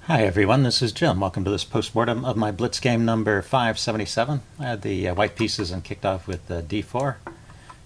Hi everyone, this is Jim. Welcome to this postmortem of my Blitz game number 577. I had the white pieces and kicked off with d4.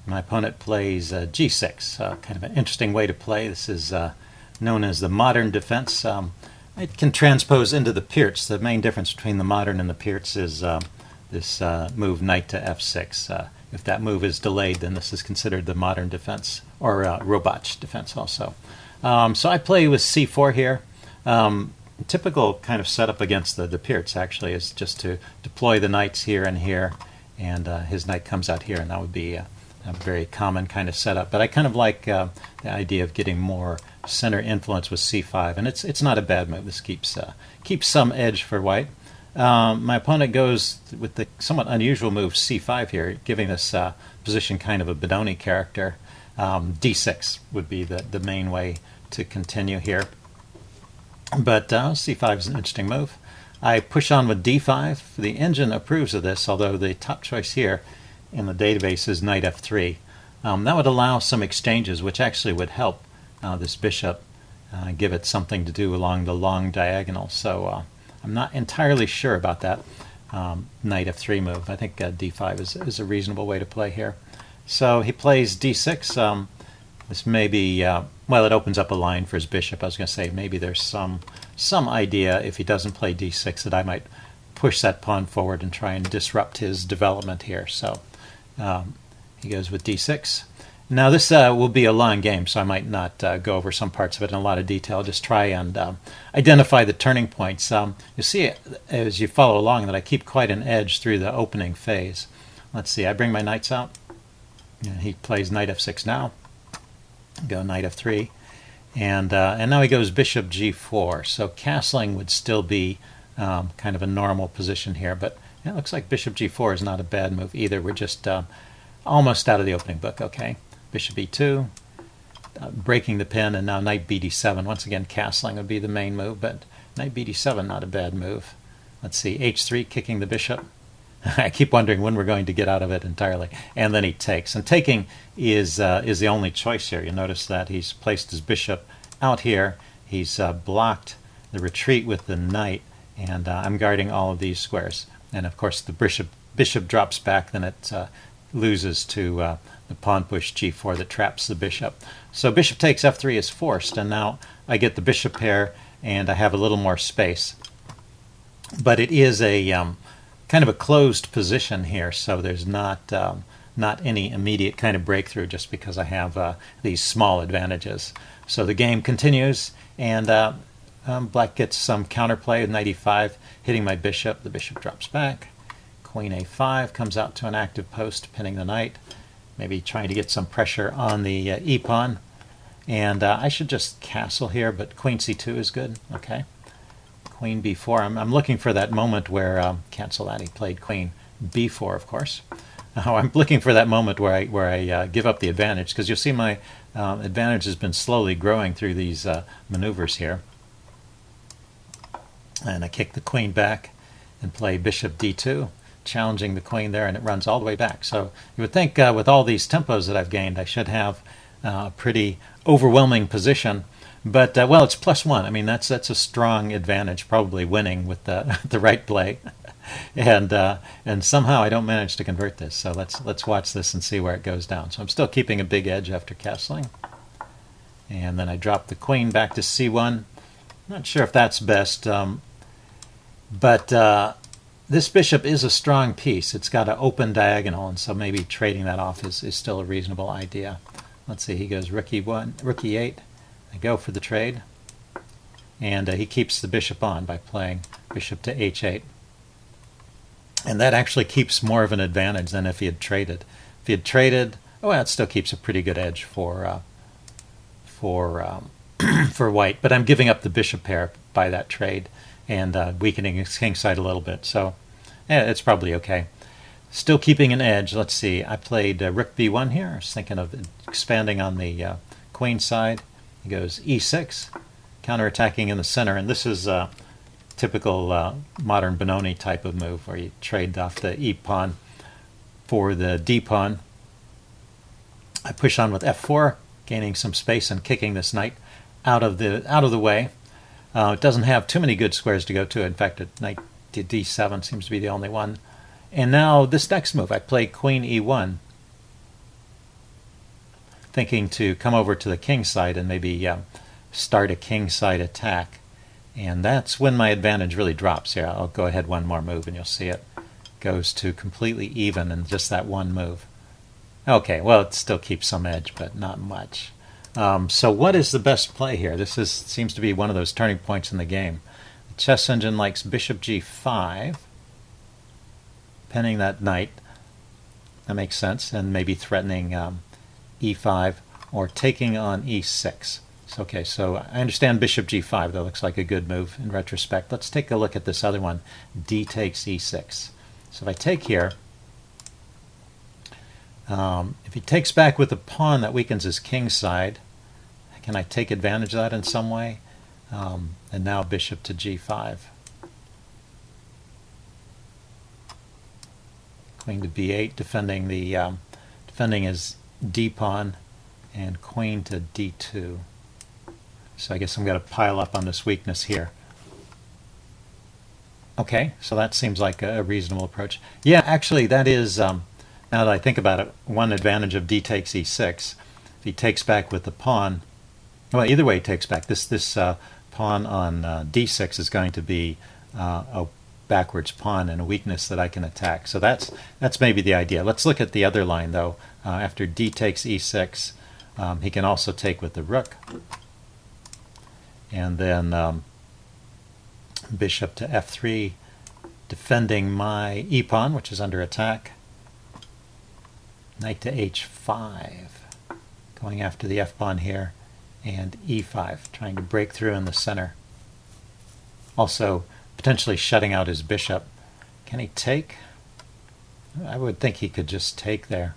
My opponent plays g6, kind of an interesting way to play. This is known as the modern defense. It can transpose into the Pirts. The main difference between the modern and the Pirts is this move knight to f6. If that move is delayed, then this is considered the modern defense, or Robatsch defense also. So I play with c4 here. Typical kind of setup against the Pirts actually is just to deploy the knights here and here, and his knight comes out here, and that would be a very common kind of setup. But I kind of like the idea of getting more center influence with c5, and it's not a bad move. This keeps some edge for white. My opponent goes with the somewhat unusual move c5 here, giving this position kind of a Benoni character. d6 would be the main way to continue here. But c5 is an interesting move. I push on with d5. The engine approves of this, although the top choice here in the database is knight f3. That would allow some exchanges, which actually would help this bishop, give it something to do along the long diagonal. So I'm not entirely sure about that knight f3 move. I think d5 is a reasonable way to play here. So he plays d6. This may be, well, it opens up a line for his bishop. I was going to say maybe there's some idea, if he doesn't play d6, that I might push that pawn forward and try and disrupt his development here. So he goes with d6. Now this will be a long game, so I might not go over some parts of it in a lot of detail. Just try and identify the turning points. You see, as you follow along, that I keep quite an edge through the opening phase. Let's see, I bring my knights out. He plays knight f6 now. Go knight f3, and now he goes bishop g4. So castling would still be kind of a normal position here, but it looks like bishop g4 is not a bad move either. We're just almost out of the opening book. Okay, bishop e2, breaking the pin, and now knight bd7. Once again, castling would be the main move, but knight bd7 not a bad move. Let's see, h3, kicking the bishop. I keep wondering when we're going to get out of it entirely. And then he takes. And taking is the only choice here. You notice that he's placed his bishop out here. He's blocked the retreat with the knight, and I'm guarding all of these squares. And of course, the bishop drops back, then it loses to the pawn push g4 that traps the bishop. So bishop takes f3 is forced, and now I get the bishop pair, and I have a little more space. But it is a kind of a closed position here, so there's not any immediate kind of breakthrough just because I have these small advantages. So the game continues, and black gets some counterplay with knight e5, hitting my bishop. The bishop drops back. Queen a5 comes out to an active post, pinning the knight, maybe trying to get some pressure on the e-pawn. And I should just castle here, but queen c2 is good. Okay. Queen b4. I'm looking for that moment where cancel that. He played queen b4, of course. I'm looking for that moment where I give up the advantage, because you'll see my advantage has been slowly growing through these maneuvers here. And I kick the queen back and play bishop d2, challenging the queen there, and it runs all the way back. So you would think with all these tempos that I've gained, I should have a pretty overwhelming position. But, well, it's +1. I mean, that's a strong advantage, probably winning with the right play. And somehow I don't manage to convert this. So let's watch this and see where it goes down. So I'm still keeping a big edge after castling. And then I drop the queen back to c1. Not sure if that's best. But this bishop is a strong piece. It's got an open diagonal, and so maybe trading that off is still a reasonable idea. Let's see, he goes rook e1, rook e8. I go for the trade, and he keeps the bishop on by playing bishop to h8. And that actually keeps more of an advantage than if he had traded. If he had traded, oh, well, it still keeps a pretty good edge for white. But I'm giving up the bishop pair by that trade and weakening his king side a little bit. So yeah, it's probably okay. Still keeping an edge. Let's see. I played rook b1 here. I was thinking of expanding on the queen side. He goes e6, counterattacking in the center, and this is a typical modern Benoni type of move where you trade off the e-pawn for the d-pawn. I push on with f4, gaining some space and kicking this knight out of the way. It doesn't have too many good squares to go to. In fact, knight to d7 seems to be the only one. And now this next move, I play queen e1, thinking to come over to the king side and maybe start a king side attack. And that's when my advantage really drops here. I'll go ahead one more move and you'll see it goes to completely even in just that one move. Okay, well, it still keeps some edge, but not much. So what is the best play here? This seems to be one of those turning points in the game. The chess engine likes bishop g5, pinning that knight. That makes sense, and maybe threatening e5 or taking on e6. Okay, so I understand bishop g5. That looks like a good move in retrospect. Let's take a look at this other one, d takes e6. So if I take here, if he takes back with a pawn, that weakens his king side. Can I take advantage of that in some way? And now bishop to g5. Queen to b8, defending his d pawn, and queen to d2. So I guess I'm going to pile up on this weakness here. Okay, so that seems like a reasonable approach. Yeah, actually, that is, now that I think about it, one advantage of d takes e6. If he takes back with the pawn, well, either way he takes back. This pawn on d6 is going to be a backwards pawn and a weakness that I can attack. So that's maybe the idea. Let's look at the other line, though. After d takes e6, he can also take with the rook. And then bishop to f3, defending my e-pawn, which is under attack. Knight to h5, going after the f-pawn here, and e5, trying to break through in the center. Also, potentially shutting out his bishop. Can he take? I would think he could just take there.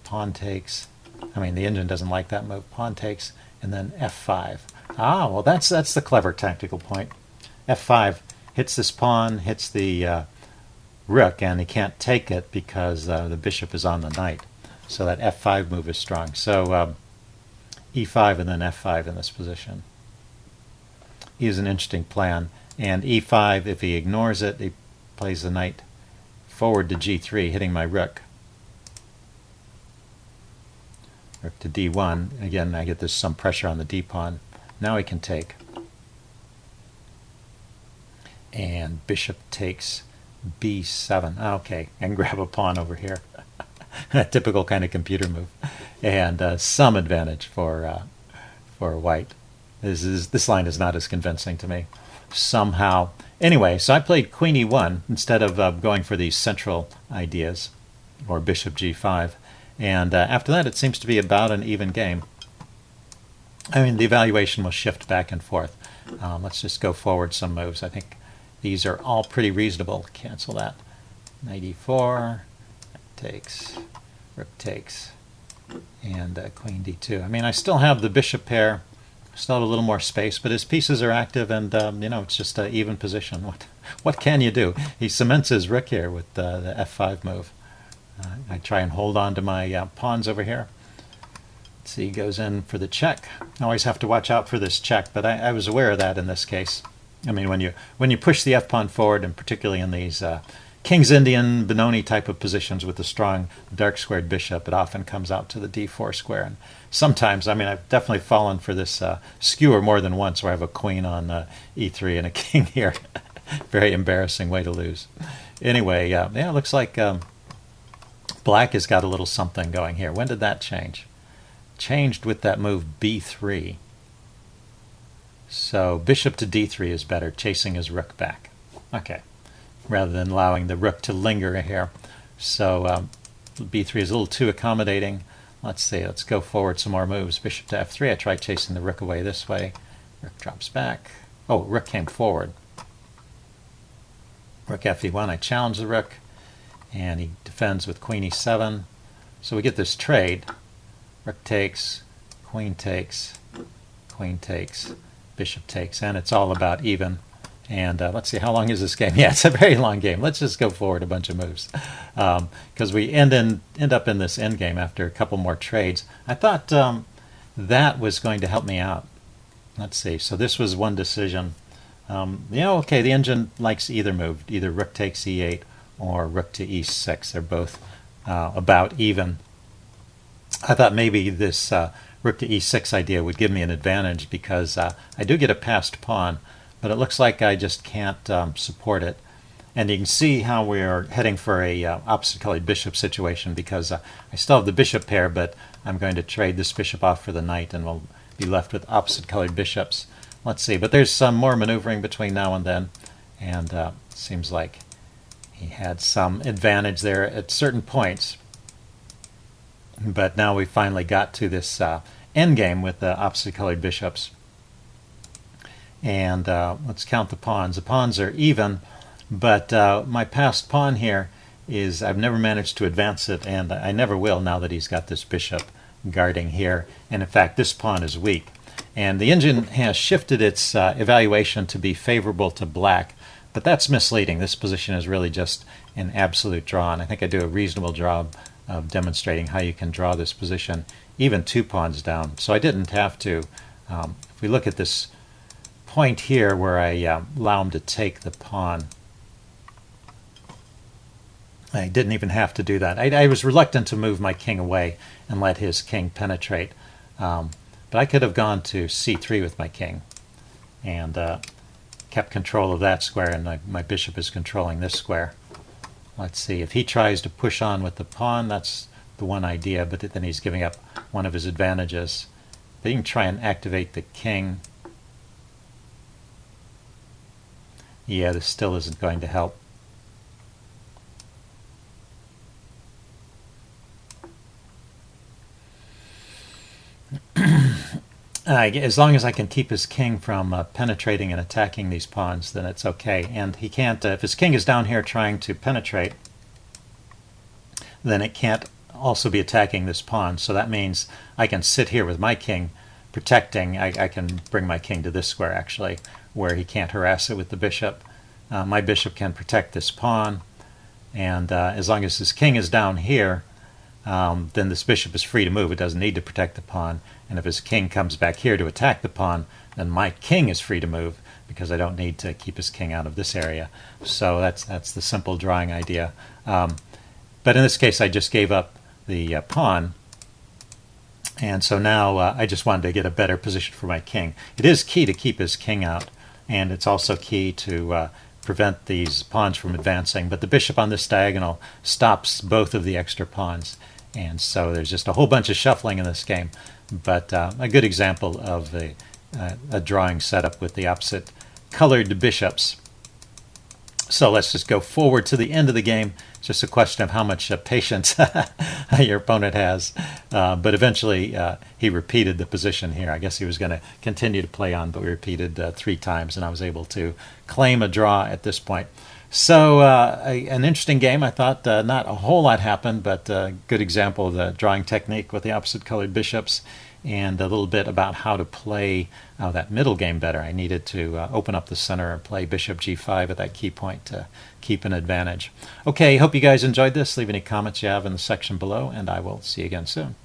Pawn takes. I mean, the engine doesn't like that move. Pawn takes, and then f5. Ah, well, that's the clever tactical point. f5 hits this pawn, hits the rook, and he can't take it because the bishop is on the knight. So that f5 move is strong. So e5 and then f5 in this position is an interesting plan. And e5, if he ignores it, he plays the knight forward to g3, hitting my rook. Rook to d1. Again, I get this some pressure on the d-pawn. Now he can take. And bishop takes b7. Okay, and grab a pawn over here. A typical kind of computer move. And some advantage for white. This line is not as convincing to me. Somehow. Anyway, so I played queen e1 instead of going for these central ideas, or bishop g5. And after that, it seems to be about an even game. I mean, the evaluation will shift back and forth. Let's just go forward some moves. I think these are all pretty reasonable. Cancel that. Knight e4, takes, rook takes, and queen d2. I mean, I still have the bishop pair, still have a little more space, but his pieces are active, and you know, it's just an even position. What can you do? He cements his rook here with the f5 move. I try and hold on to my pawns over here. See, he goes in for the check. I always have to watch out for this check, but I was aware of that in this case. I mean, when you push the f-pawn forward, and particularly in these King's Indian, Benoni type of positions with a strong dark squared bishop, it often comes out to the d4 square. And sometimes, I mean, I've definitely fallen for this skewer more than once, where I have a queen on e3 and a king here. Very embarrassing way to lose. Anyway, yeah, it looks like black has got a little something going here. When did that change? Changed with that move b3. So bishop to d3 is better, chasing his rook back. Okay, rather than allowing the rook to linger here. So b3 is a little too accommodating. Let's see, let's go forward some more moves. Bishop to f3, I try chasing the rook away this way. Rook drops back. Oh, rook came forward. Rook fe1, I challenge the rook, and he defends with queen e7. So we get this trade. Rook takes, queen takes, bishop takes, and it's all about even. And let's see, how long is this game? Yeah, it's a very long game. Let's just go forward a bunch of moves, because we end up in this endgame after a couple more trades. I thought that was going to help me out. Let's see. So this was one decision. Okay, the engine likes either move, either rook takes e8 or rook to e6. They're both about even. I thought maybe this rook to e6 idea would give me an advantage because I do get a passed pawn, but it looks like I just can't support it. And you can see how we're heading for a opposite colored bishop situation because I still have the bishop pair, but I'm going to trade this bishop off for the knight and we'll be left with opposite colored bishops. Let's see, but there's some more maneuvering between now and then, and seems like he had some advantage there at certain points. But now we finally got to this endgame with the opposite colored bishops. And let's count the pawns. The pawns are even, but my passed pawn here is I've never managed to advance it, and I never will now that he's got this bishop guarding here. And in fact, this pawn is weak. And the engine has shifted its evaluation to be favorable to black, but that's misleading. This position is really just an absolute draw, and I think I do a reasonable job of demonstrating how you can draw this position even 2 pawns down. So I didn't have to. If we look at this point here where I allow him to take the pawn, I didn't even have to do that. I was reluctant to move my king away and let his king penetrate. But I could have gone to c3 with my king and kept control of that square, and my bishop is controlling this square. Let's see, if he tries to push on with the pawn, that's the one idea, but then he's giving up one of his advantages. But he can try and activate the king. Yeah, this still isn't going to help. As long as I can keep his king from penetrating and attacking these pawns, then it's okay. And he can't, if his king is down here trying to penetrate, then it can't also be attacking this pawn. So that means I can sit here with my king protecting. I can bring my king to this square, actually, where he can't harass it with the bishop. My bishop can protect this pawn. And as long as his king is down here, then this bishop is free to move. It doesn't need to protect the pawn. And if his king comes back here to attack the pawn, then my king is free to move because I don't need to keep his king out of this area. So that's the simple drawing idea. But in this case, I just gave up the pawn. And so now I just wanted to get a better position for my king. It is key to keep his king out, and it's also key to prevent these pawns from advancing. But the bishop on this diagonal stops both of the extra pawns. And so there's just a whole bunch of shuffling in this game. But a good example of a drawing setup with the opposite colored bishops. So let's just go forward to the end of the game. It's just a question of how much patience your opponent has. But eventually he repeated the position here. I guess he was going to continue to play on, but we repeated 3 times, and I was able to claim a draw at this point. So an interesting game. I thought not a whole lot happened, but a good example of the drawing technique with the opposite colored bishops, and a little bit about how to play that middle game better. I needed to open up the center and play bishop g5 at that key point to keep an advantage. Okay, hope you guys enjoyed this. Leave any comments you have in the section below, and I will see you again soon.